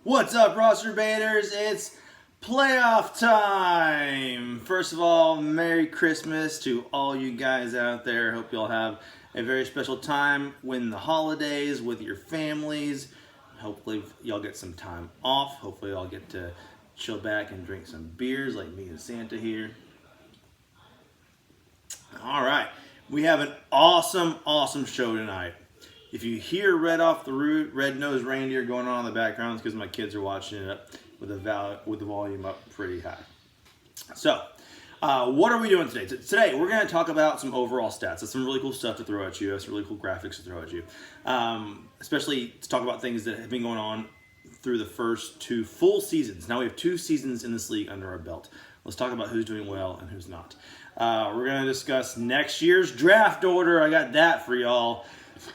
What's up, Rosterbaiters? It's playoff time! First of all, Merry Christmas to all you guys out there. Hope you'll have a very special time when the holidays with your families. Hopefully y'all get some time off. Hopefully y'all get to chill back and drink some beers like me and Santa here. Alright, we have an awesome show tonight. If you hear Red Off the Root, Red-Nosed Reindeer going on in the background, it's because my kids are watching it with the volume up pretty high. So, what are we doing today? Today, we're going to talk about some overall stats. That's some really cool stuff to throw at you. That's some really cool graphics to throw at you. Especially to talk about things that have been going on through the first 2 full seasons. Now we have 2 seasons in this league under our belt. Let's talk about who's doing well and who's not. We're going to discuss next year's draft order. I got that for y'all.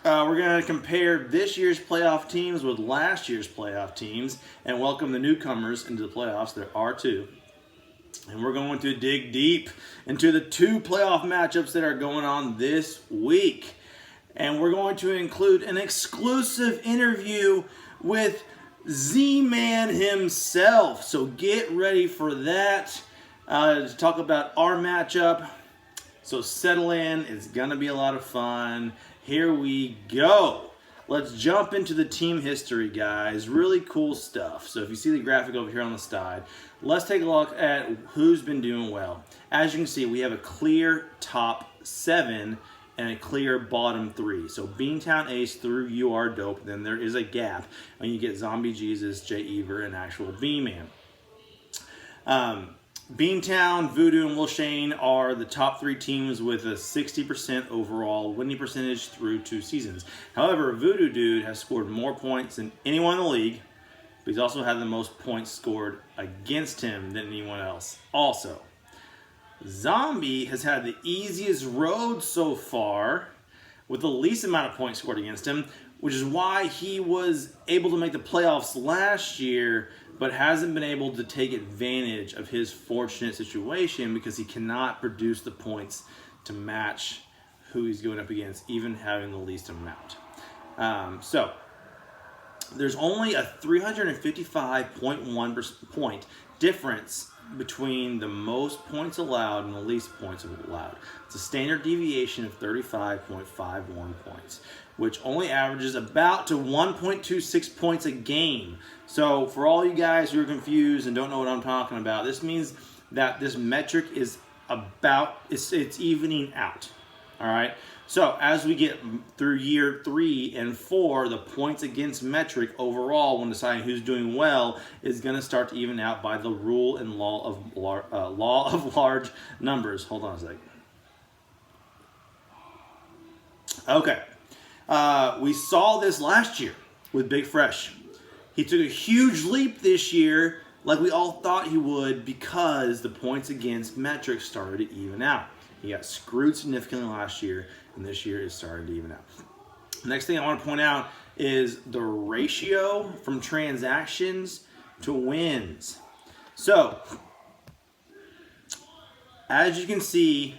We're going to compare this year's playoff teams with last year's playoff teams and welcome the newcomers into the playoffs. There are 2. And we're going to dig deep into the 2 playoff matchups that are going on this week. And we're going to include an exclusive interview with Z-Man himself. So get ready for that to talk about our matchup. So settle in. It's going to be a lot of fun. Here we go. Let's jump into the team history, guys. Really cool stuff. So if you see the graphic over here on the side, let's take a look at who's been doing well. As you can see, we have a clear top 7 and a clear bottom 3. So Beantown Ace through You Are Dope. Then there is a gap, and you get Zombie Jesus, Jay Ever, and actual B-Man. Beantown, Voodoo, and Lil'Shane are the top 3 teams with a 60% overall winning percentage through 2 seasons. However, Voodoo Dude has scored more points than anyone in the league, but he's also had the most points scored against him than anyone else. Also, Zombie has had the easiest road so far with the least amount of points scored against him, which is why he was able to make the playoffs last year, but hasn't been able to take advantage of his fortunate situation because he cannot produce the points to match who he's going up against, even having the least amount. So there's only a 355.1 point difference between the most points allowed and the least points allowed. It's a standard deviation of 35.51 points, which only averages about to 1.26 points a game. So for all you guys who are confused and don't know what I'm talking about, this means that this metric is it's evening out. All right. So as we get through year 3 and 4, the points against metric overall when deciding who's doing well is going to start to even out by the rule and law of large numbers. Hold on a second. Okay. We saw this last year with Big Fresh. He took a huge leap this year like we all thought he would because the points against metric started to even out. He got screwed significantly last year, and this year is starting to even out. Next thing I want to point out is the ratio from transactions to wins. So, as you can see,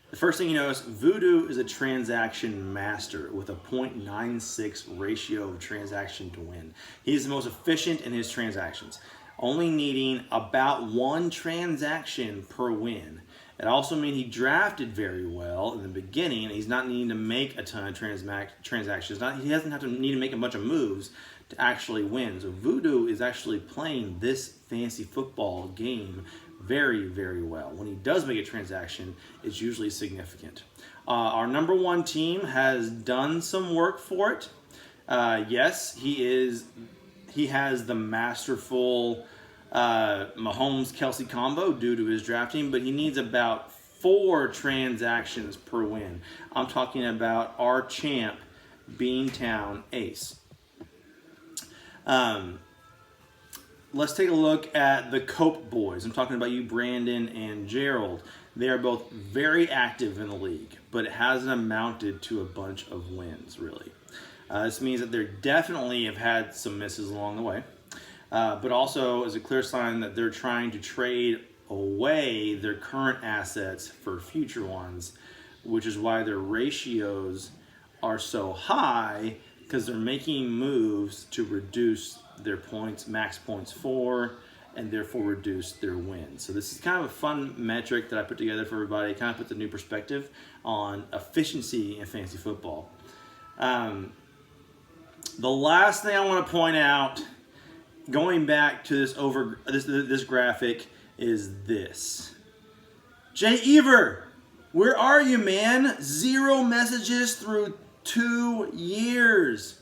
the first thing you notice, Voodoo is a transaction master with a 0.96 ratio of transaction to win. He's the most efficient in his transactions, only needing about 1 transaction per win. It also means he drafted very well in the beginning. He's not needing to make a ton of transactions. He doesn't have to need to make a bunch of moves to actually win. So Voodoo is actually playing this fantasy football game very, very well. When he does make a transaction, it's usually significant. Our number 1 team has done some work for it. Yes, he has the masterful Mahomes-Kelsey combo due to his drafting, but he needs about 4 transactions per win. I'm talking about our champ, Beantown Ace. Let's take a look at the Cope boys. I'm talking about you, Brandon and Gerald. They are both very active in the league, but it hasn't amounted to a bunch of wins, really. This means that they definitely have had some misses along the way, but also is a clear sign that they're trying to trade away their current assets for future ones, which is why their ratios are so high because they're making moves to reduce their points, max points for, and therefore reduce their wins. So this is kind of a fun metric that I put together for everybody. It kind of puts a new perspective on efficiency in fantasy football. The last thing I want to point out, going back to this graphic, is this. Jay Ever, where are you, man? 0 messages through 2 years.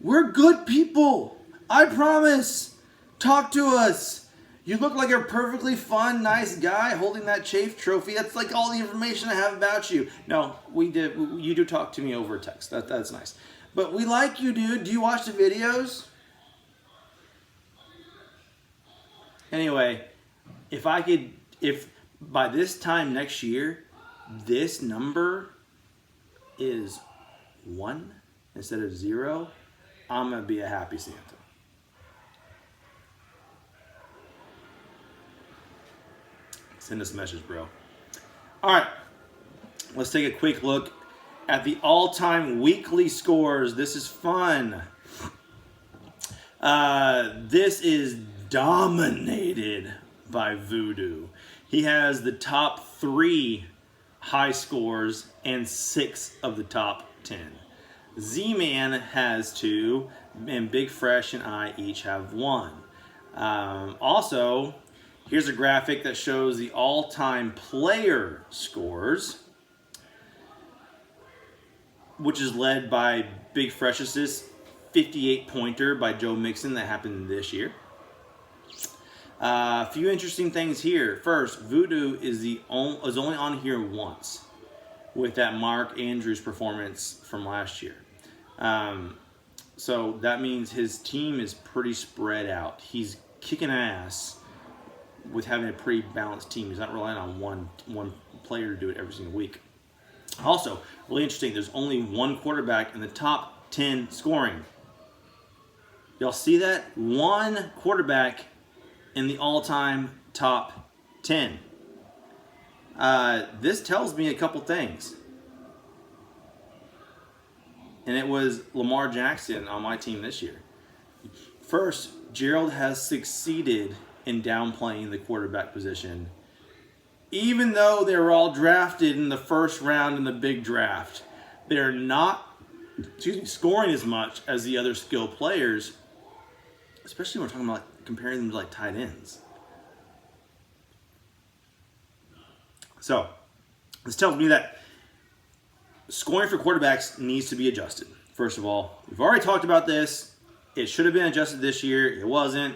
We're good people. I promise. Talk to us. You look like a perfectly fun, nice guy holding that Chafe trophy. That's like all the information I have about you. No, you do talk to me over text. That's nice. But we like you, dude. Do you watch the videos? Anyway, if by this time next year, this number is 1 instead of 0, I'm going to be a happy Santa. Send us a message, bro. All right, let's take a quick look at the all-time weekly scores. This is fun. This is dominated by Voodoo. He has the top 3 high scores and 6 of the top 10. Z-Man has 2, and Big Fresh and I each have 1. Also, here's a graphic that shows the all-time player scores, which is led by Big Fresh's 58-pointer by Joe Mixon that happened this year. A few interesting things here. First, Voodoo is only on here once with that Mark Andrews performance from last year. So that means his team is pretty spread out. He's kicking ass with having a pretty balanced team. He's not relying on one player to do it every single week. Also, really interesting, there's only 1 quarterback in the top 10 scoring. Y'all see that? 1 quarterback in the all-time top 10. This tells me a couple things. And it was Lamar Jackson on my team this year. First, Gerald has succeeded in downplaying the quarterback position, even though they were all drafted in the first round in the big draft. They're not scoring as much as the other skilled players, especially when we're talking about comparing them to like tight ends. So this tells me that scoring for quarterbacks needs to be adjusted. First of all, we've already talked about this. It should have been adjusted this year. It wasn't.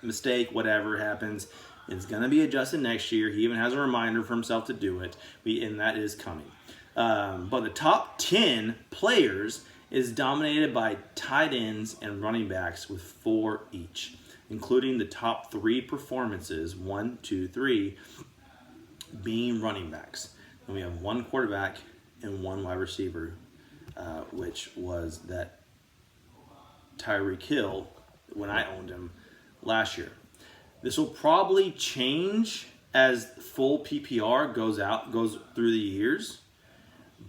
Mistake, whatever happens. It's going to be adjusted next year. He even has a reminder for himself to do it, and that is coming. But the top 10 players is dominated by tight ends and running backs with 4 each, including the top 3 performances, 1, 2, 3, being running backs. And we have 1 quarterback and 1 wide receiver, which was that Tyreek Hill when I owned him last year. This will probably change as full PPR goes through the years,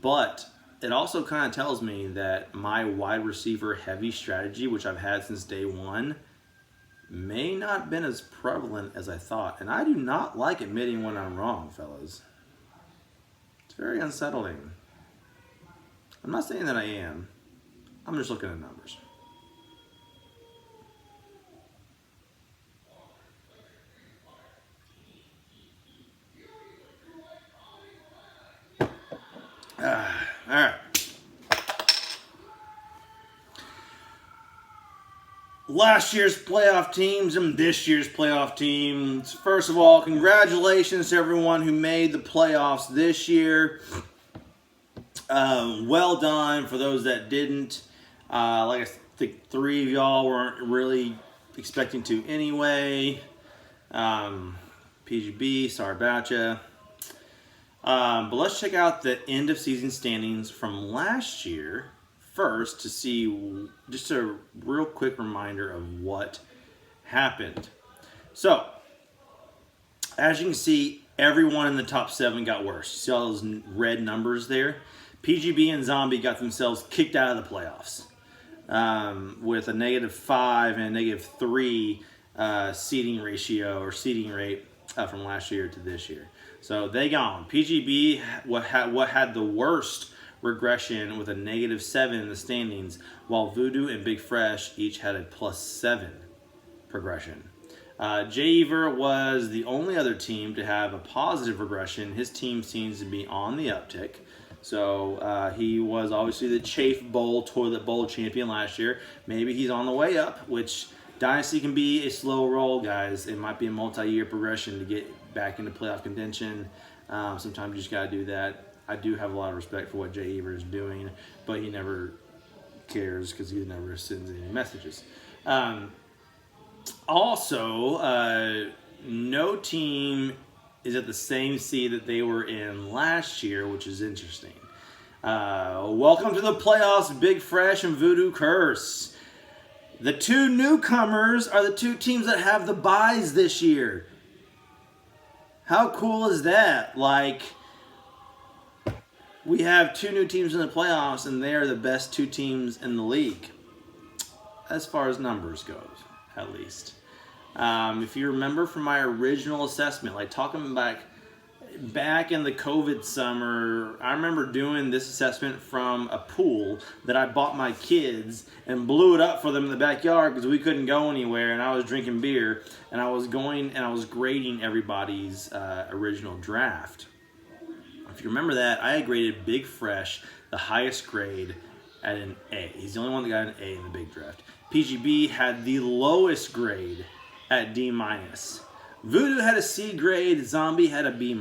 but it also kind of tells me that my wide receiver heavy strategy, which I've had since day 1, may not have been as prevalent as I thought. And I do not like admitting when I'm wrong, fellas. It's very unsettling. I'm not saying that I am. I'm just looking at numbers. All right. Last year's playoff teams and this year's playoff teams. First of all, congratulations to everyone who made the playoffs this year. Well done for those that didn't. Like I think 3 of y'all weren't really expecting to anyway. PGB, sorry about ya. But let's check out the end of season standings from last year first to see just a real quick reminder of what happened. So, as you can see, everyone in the top 7 got worse. See all those red numbers there? PGB and Zombie got themselves kicked out of the playoffs. with a -5 and a -3 seeding ratio or seeding rate from last year to this year. So they gone. PGB what had the worst regression with a -7 in the standings, while Voodoo and Big Fresh each had a +7 progression. Javer was the only other team to have a positive regression. His team seems to be on the uptick. So he was obviously the Chafe Bowl, Toilet Bowl champion last year. Maybe he's on the way up, which Dynasty can be a slow roll, guys. It might be a multi-year progression to get back into playoff contention. Sometimes you just got to do that. I do have a lot of respect for what Jay Ever is doing, but he never cares because he never sends any messages. Also, no team is at the same seed that they were in last year, which is interesting. Welcome to the playoffs, Big Fresh and Voodoo Curse. The two newcomers are the two teams that have the byes this year. How cool is that? Like, we have two new teams in the playoffs, and they are the best two teams in the league, as far as numbers goes, at least. If you remember from my original assessment, like talking back in the COVID summer, I remember doing this assessment from a pool that I bought my kids and blew it up for them in the backyard because we couldn't go anywhere, and I was drinking beer, and I was grading everybody's original draft. If you remember that, I had graded Big Fresh the highest grade at an A. He's the only one that got an A in the big draft. PGB had the lowest grade at D-. Voodoo had a C grade. Zombie had a B-.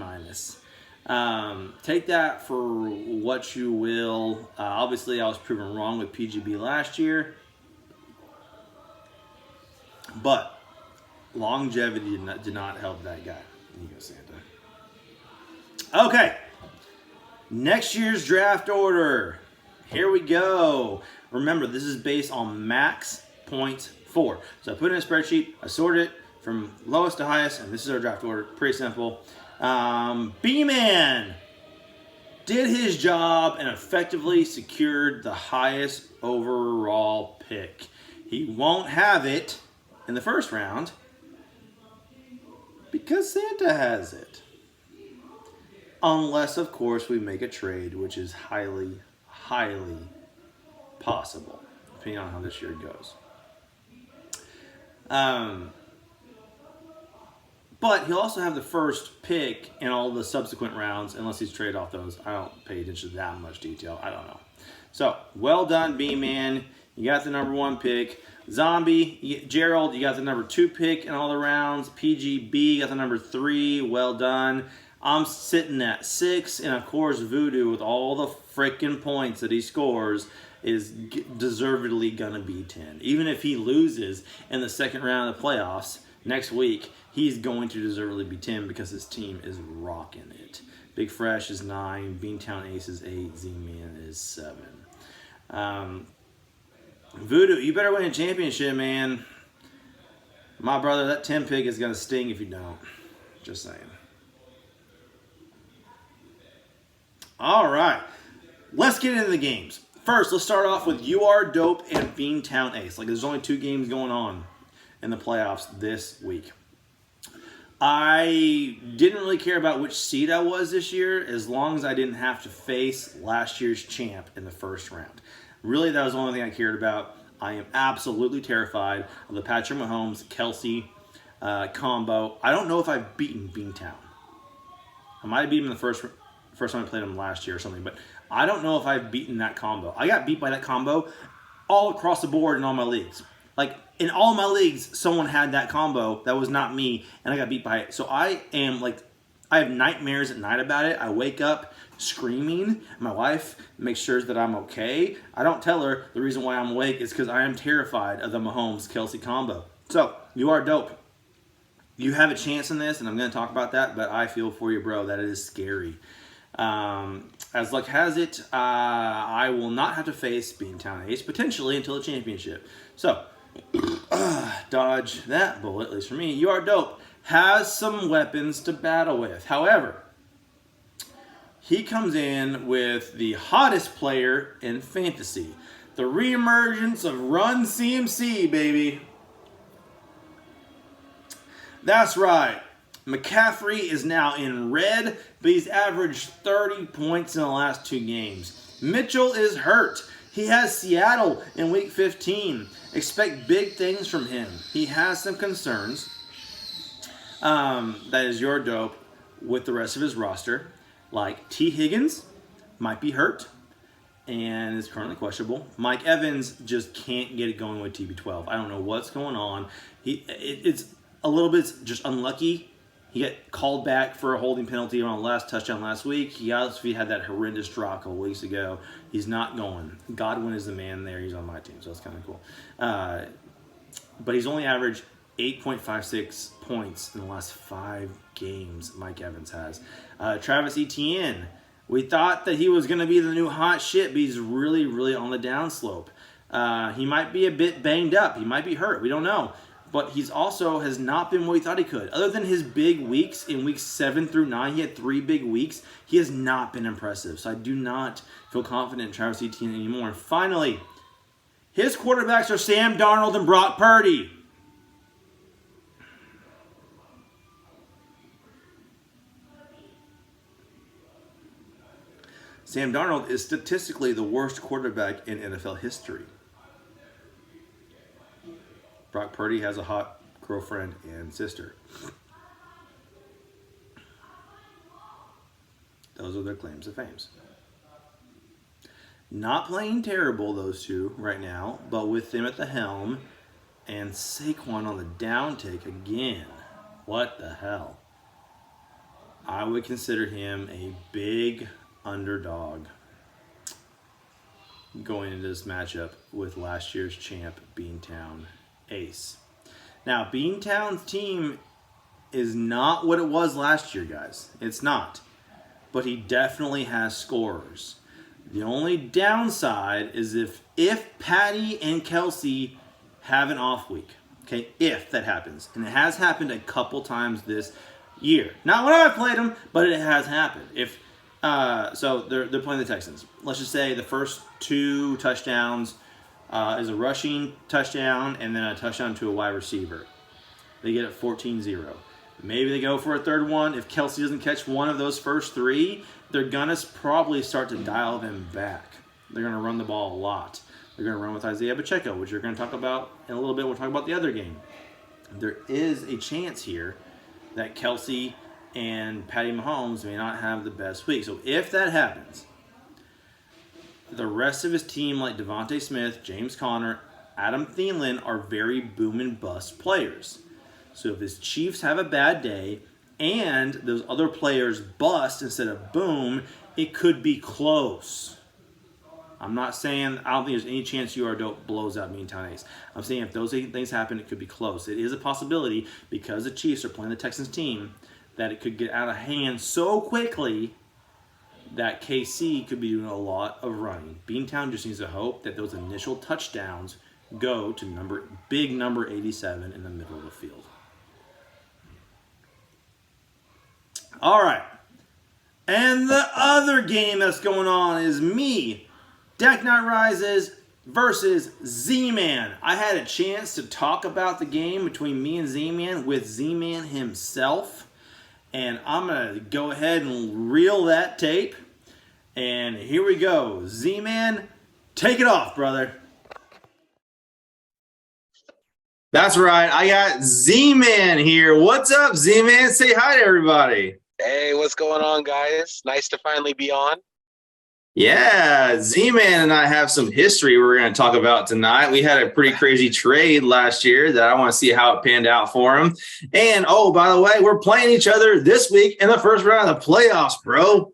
Take that for what you will. Obviously, I was proven wrong with PGB last year. But longevity did not help that guy. There you go, Santa. Okay. Next year's draft order. Here we go. Remember, this is based on max points for. So I put in a spreadsheet, I sorted it from lowest to highest, and this is our draft order. Pretty simple. B-Man did his job and effectively secured the highest overall pick. He won't have it in the first round because Santa has it. Unless, of course, we make a trade, which is highly, highly possible, depending on how this year goes. But he'll also have the first pick in all the subsequent rounds, unless he's traded off those. I don't pay attention to that much detail. I don't know. So, well done, B-Man. You got the number 1 pick. Zombie, Gerald, you got the number 2 pick in all the rounds. PGB got the number 3. Well done. I'm sitting at 6, and of course Voodoo, with all the freaking points that he scores, is deservedly gonna be 10. Even if he loses in the second round of the playoffs next week, he's going to deservedly be 10 because his team is rocking it. Big Fresh is 9, Beantown Ace is 8, Z-Man is 7. Voodoo, you better win a championship, man. My brother, that 10 pick is gonna sting if you don't. Just saying. All right, let's get into the games. First, let's start off with You Are Dope and Beantown Ace. Like, there's only 2 games going on in the playoffs this week. I didn't really care about which seed I was this year as long as I didn't have to face last year's champ in the first round. Really, that was the only thing I cared about. I am absolutely terrified of the Patrick Mahomes-Kelsey combo. I don't know if I've beaten Beantown. I might have beaten him the first time I played him last year or something, but I don't know if I've beaten that combo. I got beat by that combo all across the board in all my leagues. Like, in all my leagues, someone had that combo that was not me, and I got beat by it. So I have nightmares at night about it. I wake up screaming. My wife makes sure that I'm okay. I don't tell her the reason why I'm awake is because I am terrified of the Mahomes-Kelsey combo. So, You Are Dope. You have a chance in this, and I'm going to talk about that, but I feel for you, bro. That is scary. As luck has it, I will not have to face Beantown Ace, potentially, until the championship. So, dodge that bullet, at least for me. You Are Dope has some weapons to battle with. However, he comes in with the hottest player in fantasy. The reemergence of Run CMC, baby. That's right. McCaffrey is now in red, but he's averaged 30 points in the last 2 games. Mitchell is hurt. He has Seattle in Week 15. Expect big things from him. He has some concerns. That is your dope with the rest of his roster. Like T. Higgins might be hurt and is currently questionable. Mike Evans just can't get it going with TB12. I don't know what's going on. It's a little bit just unlucky. He got called back for a holding penalty on the last touchdown last week. He obviously had that horrendous drop a couple weeks ago. He's not going. Godwin is the man there. He's on my team, so that's kind of cool. But he's only averaged 8.56 points in the last 5 games, Mike Evans has. Travis Etienne, we thought that he was going to be the new hot shit, but he's really, really on the downslope. He might be a bit banged up. He might be hurt. We don't know. But he's also has not been what we thought he could. Other than his big weeks in weeks 7 through 9, he had 3 big weeks. He has not been impressive. So I do not feel confident in Travis Etienne anymore. And finally, his quarterbacks are Sam Darnold and Brock Purdy. Sam Darnold is statistically the worst quarterback in NFL history. Brock Purdy has a hot girlfriend and sister. Those are their claims to fame. Not playing terrible, those two, right now, but with them at the helm and Saquon on the downtake again. What the hell? I would consider him a big underdog going into this matchup with last year's champ, Beantown Ace. Now, Beantown's team is not what it was last year, guys. It's not. But he definitely has scorers. The only downside is if Patty and Kelsey have an off week. Okay, if that happens. And it has happened a couple times this year. Not when I've played them, but it has happened. So they're playing the Texans. Let's just say the first 2 touchdowns is a rushing touchdown and then a touchdown to a wide receiver. They get it 14-0. Maybe they go for a third one. If Kelsey doesn't catch one of those first 3, they're going to probably start to dial them back. They're going to run the ball a lot. They're going to run with Isaiah Pacheco, which we're going to talk about in a little bit. We'll talk about the other game. There is a chance here that Kelsey and Patty Mahomes may not have the best week. So if that happens, the rest of his team, like Devontae Smith, James Conner, Adam Thielen, are very boom and bust players. So if his Chiefs have a bad day and those other players bust instead of boom, it could be close. I'm not saying I don't think there's any chance you are dope blows out Meantime Ace. I'm saying if those things happen, it could be close. It is a possibility because the Chiefs are playing the Texans team that it could get out of hand so quickly that KC could be doing a lot of running. Beantown just needs to hope that those initial touchdowns go to big number 87 in the middle of the field. All right. And the other game that's going on is me, Deck Knight Rises versus Z-Man. I had a chance to talk about the game between me and Z-Man with Z-Man himself. And I'm going to go ahead and reel that tape. And here we go. Z-Man, take it off, brother. That's right. I got Z-Man here. What's up, Z-Man? Say hi to everybody. Hey, what's going on, guys? Nice to finally be on. Yeah, Z-Man and I have some history we're going to talk about tonight. We had a pretty crazy trade last year that I want to see how it panned out for him. And, oh, by the way, we're playing each other this week in the first round of the playoffs, bro.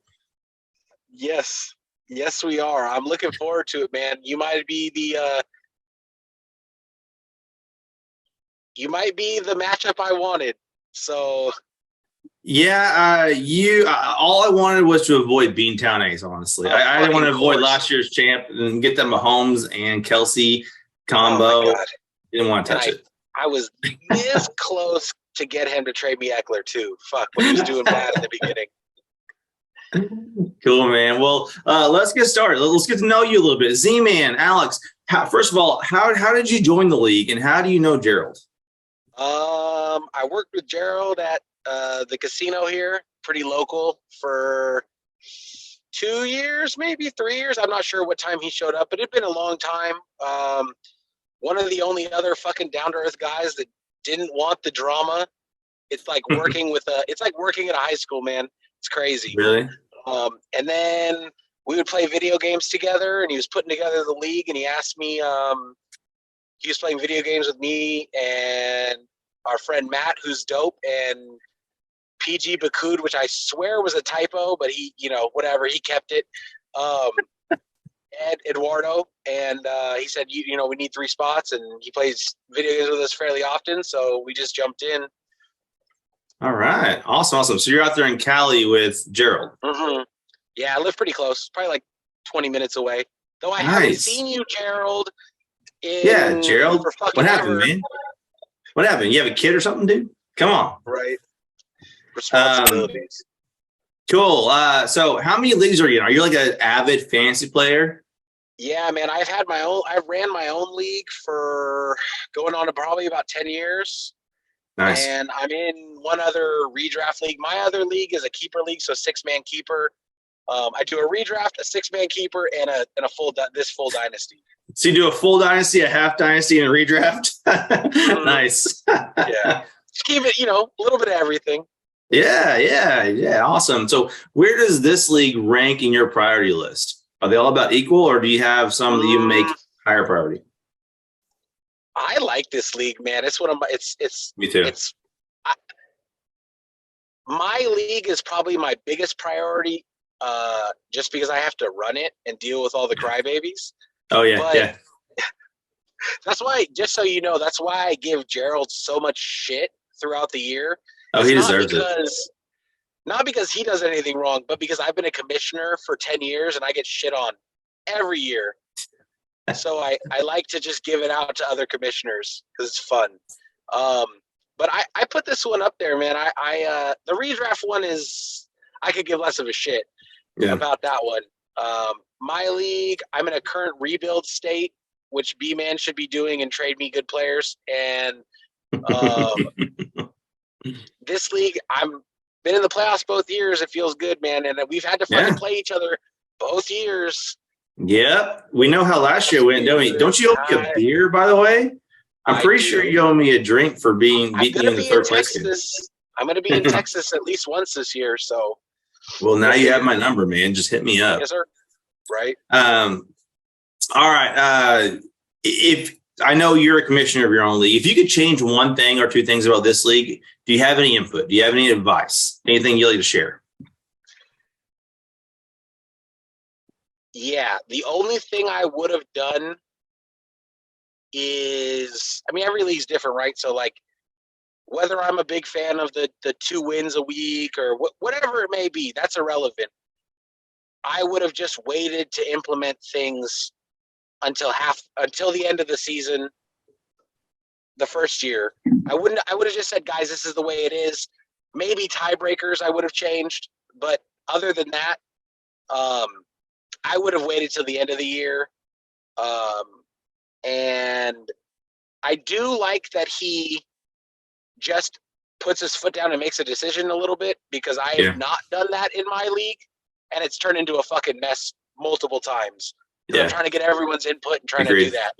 Yes. Yes, we are. I'm looking forward to it, man. You might be the matchup I wanted. So yeah, all I wanted was to avoid Beantown Ace, honestly. I didn't want to avoid last year's champ and get the Mahomes and Kelsey combo. Oh my God. Didn't want to touch it. I was this close to get him to trade me Eckler too. Fuck, when he was doing bad in the beginning. Cool, man. Well, let's get started. Let's get to know you a little bit. Z-Man, Alex, first of all, how did you join the league and how do you know Gerald? I worked with Gerald at the casino here, pretty local, for 2 years, maybe 3 years. I'm not sure what time he showed up, but it'd been a long time. One of the only other fucking down-to-earth guys that didn't want the drama. It's like working it's like working at a high school, man. It's crazy. Really? And then we would play video games together, and he was putting together the league, and he asked me, he was playing video games with me and our friend Matt, who's dope, and PG Bakud, which I swear was a typo, but he, whatever, he kept it. Ed Eduardo, and he said, we need 3 spots, and he plays video games with us fairly often, so we just jumped in. All right. Awesome. So you're out there in Cali with Gerald. Mm-hmm. Yeah, I live pretty close, probably like 20 minutes away. Though I haven't seen you, Gerald. Yeah, Gerald. What happened, man? What happened? You have a kid or something, dude? Come on. Right. Responsibilities. Cool. So how many leagues are you in? Are you like an avid fantasy player? Yeah, man. I've ran my own league for going on to probably about 10 years. Nice. And I'm in one other redraft league. My other league is a keeper league, so 6-man keeper. I do a redraft, a 6-man keeper, and a full dynasty. So you do a full dynasty, a half dynasty, and a redraft? Nice. Yeah. Just keep it, a little bit of everything. Yeah. Awesome. So where does this league rank in your priority list? Are they all about equal, or do you have some that you make higher priority? I like this league, man. It's one of my. It's. Me too. My league is probably my biggest priority, just because I have to run it and deal with all the crybabies. Oh yeah. That's why. Just so you know, that's why I give Gerald so much shit throughout the year. Oh, he deserves it. Not because he does anything wrong, but because I've been a commissioner for 10 years and I get shit on every year. So I like to just give it out to other commissioners because it's fun. But I put this one up there, man. The redraft one is, I could give less of a shit about that one. My league, I'm in a current rebuild state, which B-Man should be doing and trade me good players. And this league, I'm been in the playoffs both years. It feels good, man. And we've had to fucking play each other both years. Yep. We know how last year went, don't we? Don't you owe me a beer, by the way? I'm pretty sure you owe me a drink for beating me in the third place game. I'm going to be in Texas at least once this year. So, well, now you have my number, man. Just hit me up. Yes, sir. Right. All right. If I know you're a commissioner of your own league, if you could change one thing or two things about this league, do you have any input? Do you have any advice? Anything you'd like to share? Yeah, the only thing I would have done is, every league's different, right? So, like, whether I'm a big fan of the 2 wins a week or whatever it may be, that's irrelevant. I would have just waited to implement things until the end of the season, the first year. I would have just said, guys, this is the way it is. Maybe tiebreakers I would have changed, but other than that, I would have waited till the end of the year. And I do like that he just puts his foot down and makes a decision a little bit, because I have not done that in my league, and it's turned into a fucking mess multiple times. I'm trying to get everyone's input and trying to do that.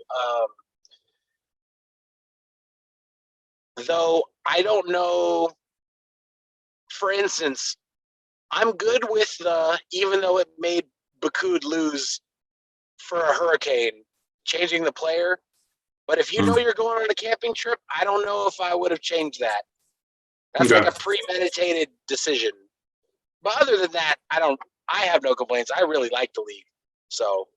Though I don't know, for instance, I'm good with even though it made Bakud lose for a hurricane, changing the player. But if you know you're going on a camping trip, I don't know if I would have changed that. That's like a premeditated decision. But other than that, I have no complaints. I really like the league. So.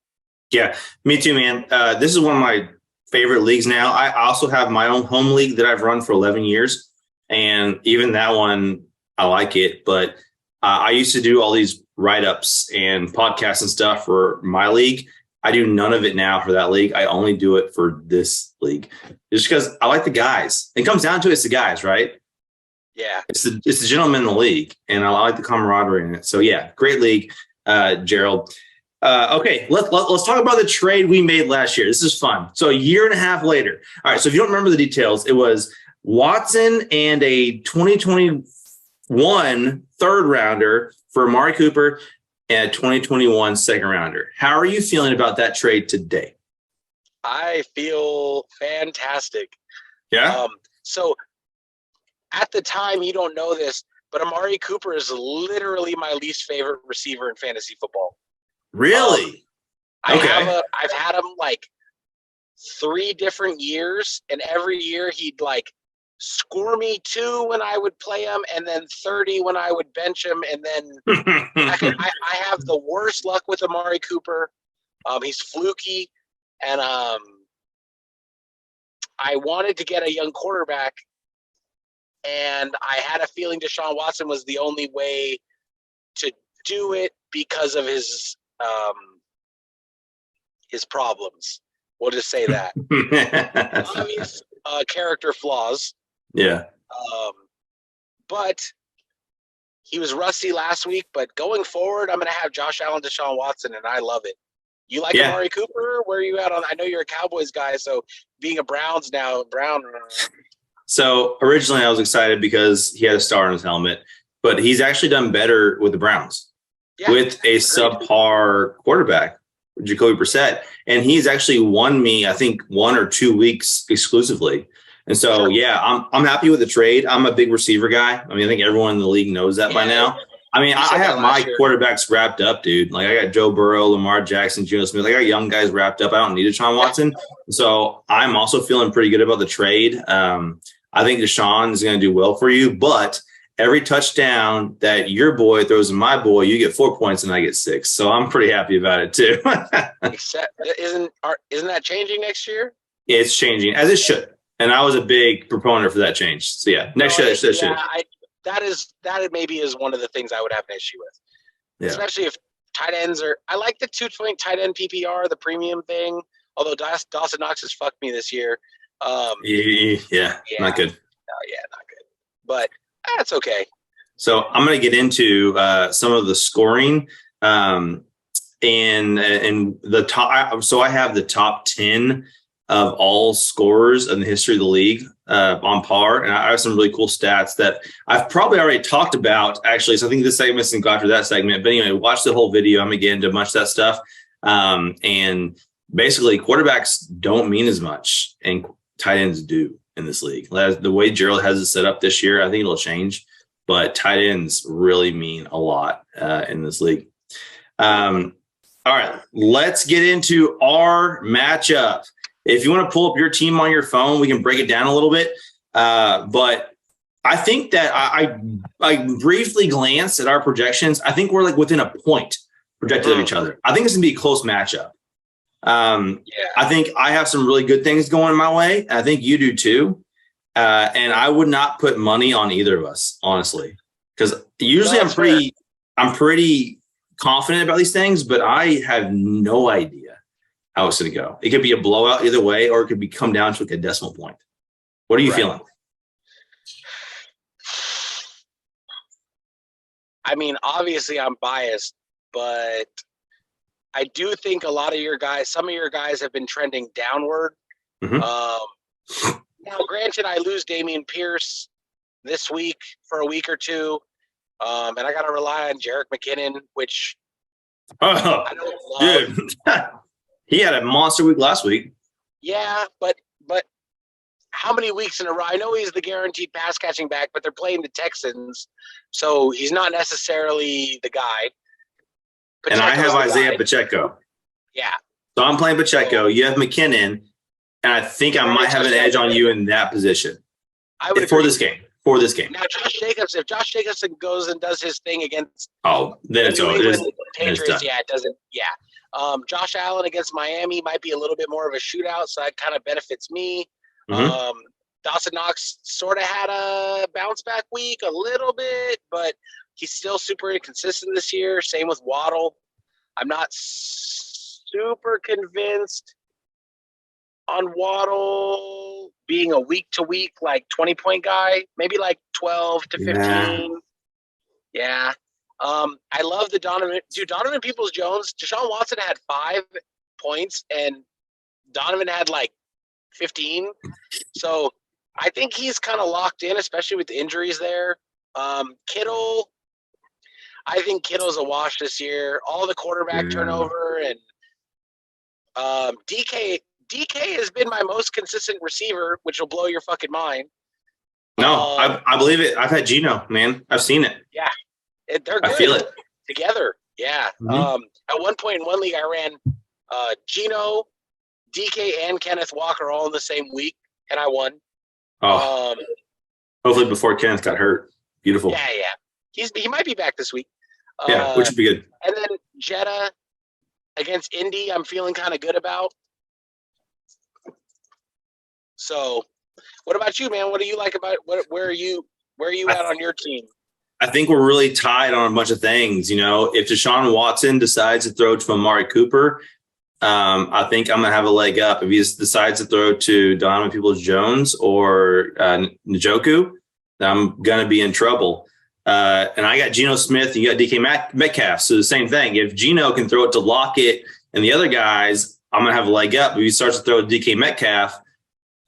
Yeah, me too, man. This is one of my favorite leagues now. I also have my own home league that I've run for 11 years. And even that one, I like it. But I used to do all these write-ups and podcasts and stuff for my league. I do none of it now for that league. I only do it for this league. Just because I like the guys. It comes down to it's the guys, right? Yeah. It's the gentleman in the league, and I like the camaraderie in it. So yeah, great league, Gerald. Okay, let's talk about the trade we made last year. This is fun. So a year and a half later. All right, so if you don't remember the details, it was Watson and a 2021 third rounder for Amari Cooper and a 2021 second rounder. How are you feeling about that trade today? I feel fantastic. Yeah. So at the time, you don't know this, but Amari Cooper is literally my least favorite receiver in fantasy football. Really? I've had him like 3 different years, and every year he'd like score me 2 when I would play him, and then 30 when I would bench him, and then I have the worst luck with Amari Cooper. He's fluky, and I wanted to get a young quarterback, and I had a feeling Deshaun Watson was the only way to do it because of his problems. We'll just say that. Obvious character flaws. Yeah. But he was rusty last week. But going forward, I'm going to have Josh Allen, Deshaun Watson, and I love it. You like Amari Cooper? Where are you at on? I know you're a Cowboys guy, so being a Brown. So originally I was excited because he had a star on his helmet, but he's actually done better with the Browns with a subpar quarterback, Jacoby Brissett. And he's actually won me, I think, 1 or 2 weeks exclusively. And so, I'm happy with the trade. I'm a big receiver guy. I mean, I think everyone in the league knows that by now. I mean, I have my quarterbacks wrapped up, dude. Like, I got Joe Burrow, Lamar Jackson, Geno Smith. I got young guys wrapped up. I don't need a Deshaun Watson. So I'm also feeling pretty good about the trade. I think Deshaun is going to do well for you. But every touchdown that your boy throws to my boy, you get 4 points and I get 6. So I'm pretty happy about it, too. Except, isn't that changing next year? It's changing, as it should. And I was a big proponent for that change. So, next year, it should. That maybe is one of the things I would have an issue with. Yeah. Especially if tight ends are – I like the 2-point tight end PPR, the premium thing, although Dawson Knox has fucked me this year. Not good. Not good. But that's okay. So I'm going to get into some of the scoring and the top. So I have the top 10 of all scorers in the history of the league on par. And I have some really cool stats that I've probably already talked about, actually. So I think this segment's going to go after that segment. But anyway, watch the whole video. I'm going to get into much of that stuff. And basically, quarterbacks don't mean as much, and tight ends do in this league. The way Gerald has it set up this year, I think it'll change. But tight ends really mean a lot in this league. All right, let's get into our matchup. If you want to pull up your team on your phone, we can break it down a little bit. But I think that I briefly glanced at our projections. I think we're like within a point projected of each other. I think it's going to be a close matchup. I think I have some really good things going my way. I think you do too. And I would not put money on either of us, honestly, because usually I'm pretty confident about these things, but I have no idea how it's going to go. It could be a blowout either way, or it could come down to like a decimal point. What are you feeling? I mean, obviously I'm biased, but I do think some of your guys have been trending downward. Mm-hmm. Now, granted, I lose Dameon Pierce this week for a week or two, and I got to rely on Jerick McKinnon, which I don't love. Dude, he had a monster week last week. Yeah, but how many weeks in a row? I know he's the guaranteed pass catching back, but they're playing the Texans, so he's not necessarily the guy. Pacheco's, and I have Isaiah Pacheco. Yeah. So I'm playing Pacheco. You have McKinnon. And I think I might have an edge on you in that position. I would for this game. Now, if Josh Jacobson goes and does his thing against then it's over. Patriots, it doesn't. Yeah. Josh Allen against Miami might be a little bit more of a shootout, so that kind of benefits me. Mm-hmm. Dawson Knox sort of had a bounce back week a little bit, but he's still super inconsistent this year. Same with Waddle. I'm not super convinced on Waddle, being a week to week, like 20-point guy, maybe like 12 to 15. Yeah. I love the Donovan Peoples-Jones. Deshaun Watson had 5 points and Donovan had like 15. So I think he's kind of locked in, especially with the injuries there. Kittle, I think Kittle's a wash this year. All the quarterback turnover and DK has been my most consistent receiver, which will blow your fucking mind. No, I believe it. I've had Geno, man. I've seen it. Yeah, they're good. I feel it together. Yeah. Mm-hmm. At one point in one league, I ran Geno, DK, and Kenneth Walker all in the same week, and I won. Oh, hopefully before Kenneth got hurt. Beautiful. Yeah. He might be back this week. Yeah, which would be good. And then Jetta against Indy, I'm feeling kind of good about. So, what about you, man? What do you like about where are you at on your team? I think we're really tied on a bunch of things. You know, if Deshaun Watson decides to throw to Amari Cooper, I think I'm gonna have a leg up. If he decides to throw to Donovan Peoples-Jones or Njoku, I'm gonna be in trouble. And I got Geno Smith, and you got DK Metcalf. So the same thing. If Geno can throw it to Lockett and the other guys, I'm gonna have a leg up. If he starts to throw to DK Metcalf,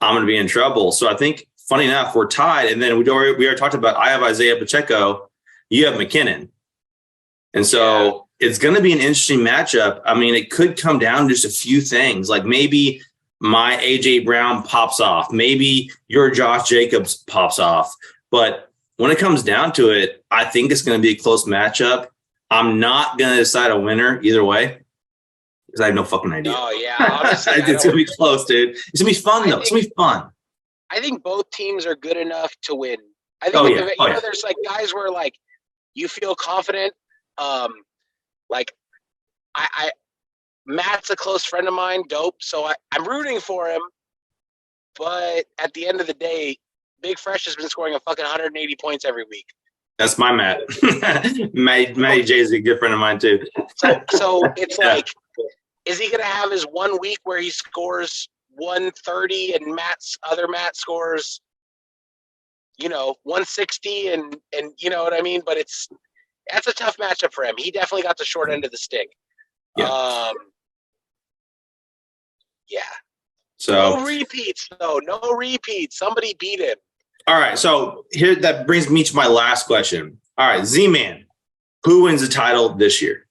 I'm gonna be in trouble. So I think, funny enough, we're tied. And then we already talked about, I have Isaiah Pacheco, you have McKinnon. And so it's going to be an interesting matchup. I mean, it could come down to just a few things. Like maybe my A.J. Brown pops off. Maybe your Josh Jacobs pops off. But when it comes down to it, I think it's going to be a close matchup. I'm not going to decide a winner either way because I have no fucking idea. Oh, yeah. Honestly, it's going to be close, dude. It's going to be fun, though. It's going to be fun. I think both teams are good enough to win. I think there's like guys where like you feel confident. Like Matt's a close friend of mine, dope. So I'm rooting for him. But at the end of the day, Big Fresh has been scoring a fucking 180 points every week. That's my Matt. Matty J is a good friend of mine too. So it's like, is he going to have his 1 week where he scores 130 and Matt scores, 160 and you know what I mean? But that's a tough matchup for him. He definitely got the short end of the stick. Yeah. Yeah. So no repeats, though. No repeats. Somebody beat him. All right. So here, that brings me to my last question. All right, Z-Man, who wins the title this year?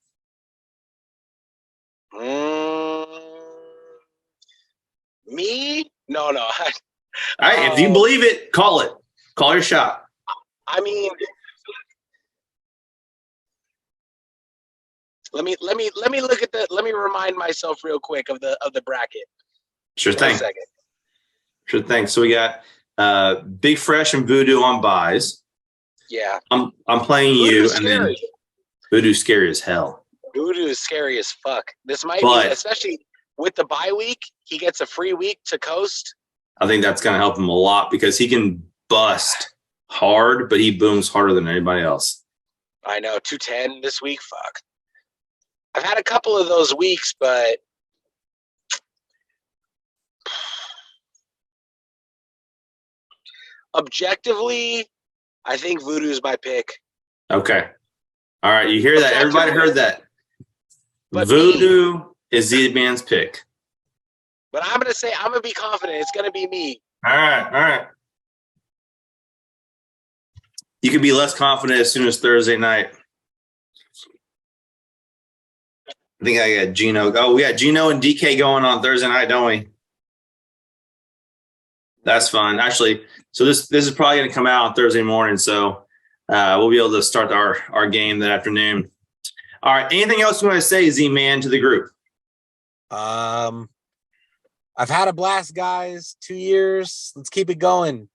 Me? No. All right. If you believe it, call it. Call your shot. I mean, let me look at let me remind myself real quick of the bracket. Sure thing. 1 second. Sure thing. So we got Big Fresh and Voodoo on buys. Yeah. I'm playing Voodoo's you, and scary. then Voodoo's scary as hell. Voodoo is scary as fuck. This might be, especially with the bye week, he gets a free week to coast. I think that's going to help him a lot because he can bust hard, but he booms harder than anybody else. I know, 210 this week. Fuck. I've had a couple of those weeks, but objectively, I think Voodoo's my pick. Okay. All right. You hear that? Everybody heard that. But Voodoo is Z-Man's pick. But I'm going to be confident. It's going to be me. All right. You can be less confident as soon as Thursday night. I think I got Geno. Oh, we got Geno and DK going on Thursday night, don't we? That's fun. Actually, so this is probably going to come out on Thursday morning, so we'll be able to start our game that afternoon. All right. Anything else you want to say, Z-Man, to the group? I've had a blast, guys. 2 years. Let's keep it going.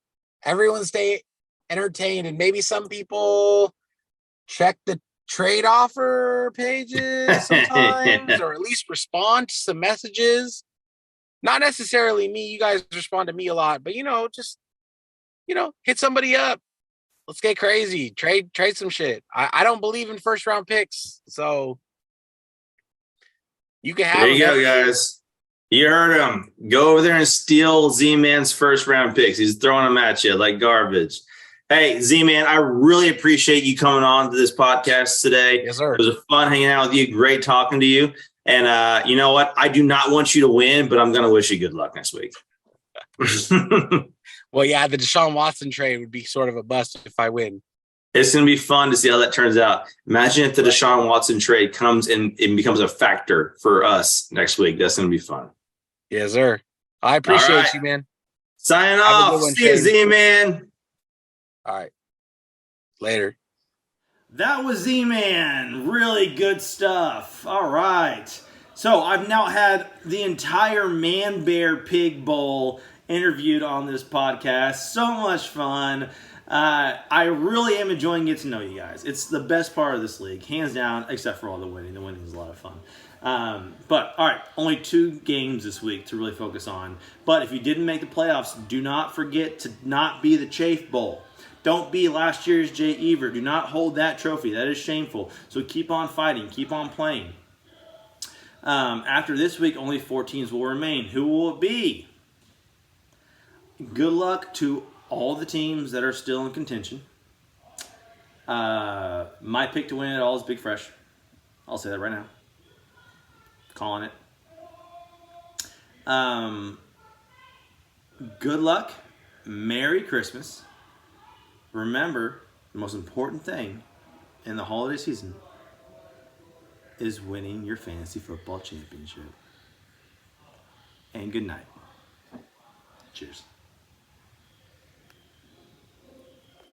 Everyone stay entertained, and maybe some people check the trade offer pages sometimes, or at least respond to some messages. Not necessarily me. You guys respond to me a lot, but just hit somebody up. Let's get crazy. Trade some shit. I don't believe in first round picks, so you can have. There you go, guys. You heard him. Go over there and steal Z-Man's first round picks. He's throwing them at you like garbage. Hey, Z-Man, I really appreciate you coming on to this podcast today. Yes, sir. It was fun hanging out with you. Great talking to you. And you know what? I do not want you to win, but I'm going to wish you good luck next week. Well, yeah, the Deshaun Watson trade would be sort of a bust if I win. It's going to be fun to see how that turns out. Imagine if the Deshaun Watson trade comes and it becomes a factor for us next week. That's going to be fun. Yes, sir. I appreciate you, man. Signing Have a off. good one, See you, Shane. Z-Man. All right. Later. That was Z-Man. Really good stuff. All right. So I've now had the entire Man Bear Pig Bowl interviewed on this podcast. So much fun. I really am enjoying getting to know you guys. It's the best part of this league, hands down, except for all the winning. The winning is a lot of fun. But all right, only 2 games this week to really focus on. But if you didn't make the playoffs, do not forget to not be the Chafe Bowl. Don't be last year's Jay Evert. Do not hold that trophy. That is shameful. So keep on fighting. Keep on playing. After this week, only 4 teams will remain. Who will it be? Good luck to all the teams that are still in contention. My pick to win it all is Big Fresh. I'll say that right now. Calling it. Good luck. Merry Christmas. Remember, the most important thing in the holiday season is winning your fantasy football championship. And good night. Cheers.